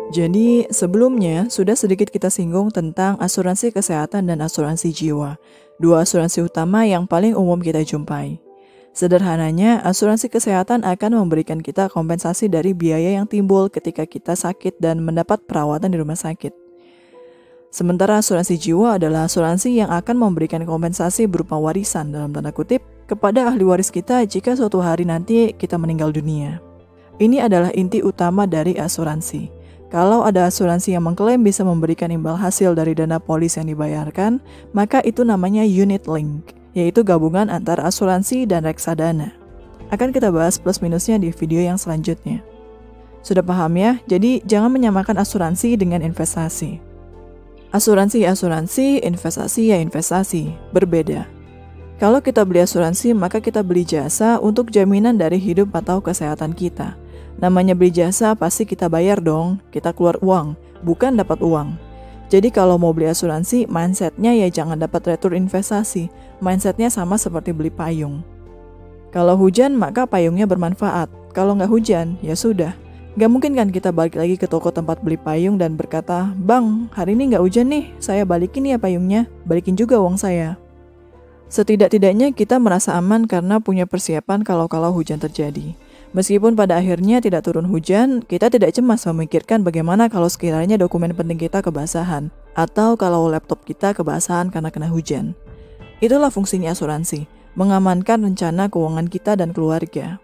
Jadi, sebelumnya sudah sedikit kita singgung tentang asuransi kesehatan dan asuransi jiwa, dua asuransi utama yang paling umum kita jumpai. Sederhananya, asuransi kesehatan akan memberikan kita kompensasi dari biaya yang timbul ketika kita sakit dan mendapat perawatan di rumah sakit. Sementara asuransi jiwa adalah asuransi yang akan memberikan kompensasi berupa warisan dalam tanda kutip kepada ahli waris kita jika suatu hari nanti kita meninggal dunia. Ini adalah inti utama dari asuransi. Kalau ada asuransi yang mengklaim bisa memberikan imbal hasil dari dana polis yang dibayarkan, maka itu namanya unit link, yaitu gabungan antara asuransi dan reksadana. Akan kita bahas plus minusnya di video yang selanjutnya. Sudah paham ya? Jadi jangan menyamakan asuransi dengan investasi. Asuransi ya asuransi, investasi ya investasi, berbeda. Kalau kita beli asuransi, maka kita beli jasa untuk jaminan dari hidup atau kesehatan kita. Namanya beli jasa pasti kita bayar dong, kita keluar uang, bukan dapat uang. Jadi kalau mau beli asuransi, mindsetnya ya jangan dapat retur investasi, mindsetnya sama seperti beli payung. Kalau hujan, maka payungnya bermanfaat, kalau nggak hujan, ya sudah. Gak mungkin kan kita balik lagi ke toko tempat beli payung dan berkata, "Bang, hari ini nggak hujan nih, saya balikin ya payungnya, balikin juga uang saya." Setidak-tidaknya kita merasa aman karena punya persiapan kalau hujan terjadi. Meskipun pada akhirnya tidak turun hujan, kita tidak cemas memikirkan bagaimana kalau sekiranya dokumen penting kita kebasahan, atau kalau laptop kita kebasahan karena kena hujan. Itulah fungsinya asuransi, mengamankan rencana keuangan kita dan keluarga.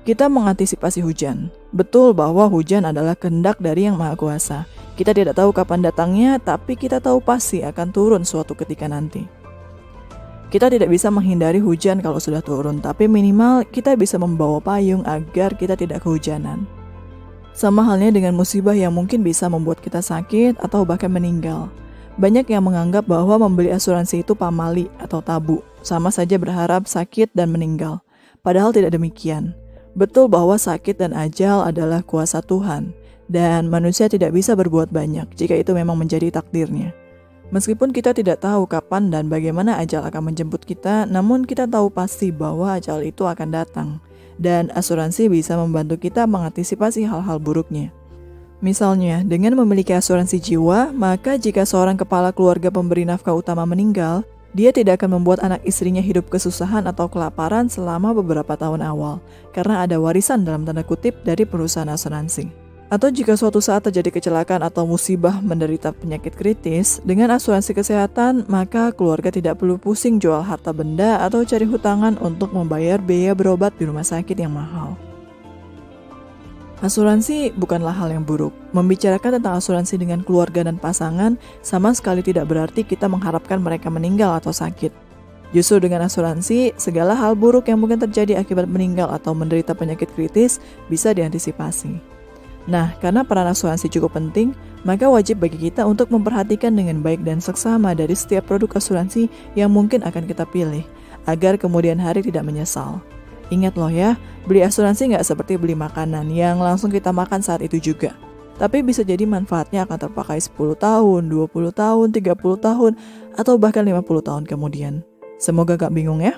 Kita mengantisipasi hujan. Betul bahwa hujan adalah kehendak dari Yang Maha Kuasa. Kita tidak tahu kapan datangnya, tapi kita tahu pasti akan turun suatu ketika nanti. Kita tidak bisa menghindari hujan kalau sudah turun, tapi minimal kita bisa membawa payung agar kita tidak kehujanan. Sama halnya dengan musibah yang mungkin bisa membuat kita sakit atau bahkan meninggal. Banyak yang menganggap bahwa membeli asuransi itu pamali atau tabu, sama saja berharap sakit dan meninggal. Padahal tidak demikian. Betul bahwa sakit dan ajal adalah kuasa Tuhan, dan manusia tidak bisa berbuat banyak jika itu memang menjadi takdirnya. Meskipun kita tidak tahu kapan dan bagaimana ajal akan menjemput kita, namun kita tahu pasti bahwa ajal itu akan datang, dan asuransi bisa membantu kita mengantisipasi hal-hal buruknya. Misalnya, dengan memiliki asuransi jiwa, maka jika seorang kepala keluarga pemberi nafkah utama meninggal, dia tidak akan membuat anak istrinya hidup kesusahan atau kelaparan selama beberapa tahun awal, karena ada warisan dalam tanda kutip dari perusahaan asuransi. Atau jika suatu saat terjadi kecelakaan atau musibah menderita penyakit kritis, dengan asuransi kesehatan, maka keluarga tidak perlu pusing jual harta benda atau cari hutangan untuk membayar biaya berobat di rumah sakit yang mahal. Asuransi bukanlah hal yang buruk. Membicarakan tentang asuransi dengan keluarga dan pasangan sama sekali tidak berarti kita mengharapkan mereka meninggal atau sakit. Justru dengan asuransi, segala hal buruk yang mungkin terjadi akibat meninggal atau menderita penyakit kritis bisa diantisipasi. Nah, karena peran asuransi cukup penting, maka wajib bagi kita untuk memperhatikan dengan baik dan seksama dari setiap produk asuransi yang mungkin akan kita pilih, agar kemudian hari tidak menyesal. Ingat loh ya, beli asuransi nggak seperti beli makanan yang langsung kita makan saat itu juga. Tapi bisa jadi manfaatnya akan terpakai 10 tahun, 20 tahun, 30 tahun, atau bahkan 50 tahun kemudian. Semoga gak bingung ya.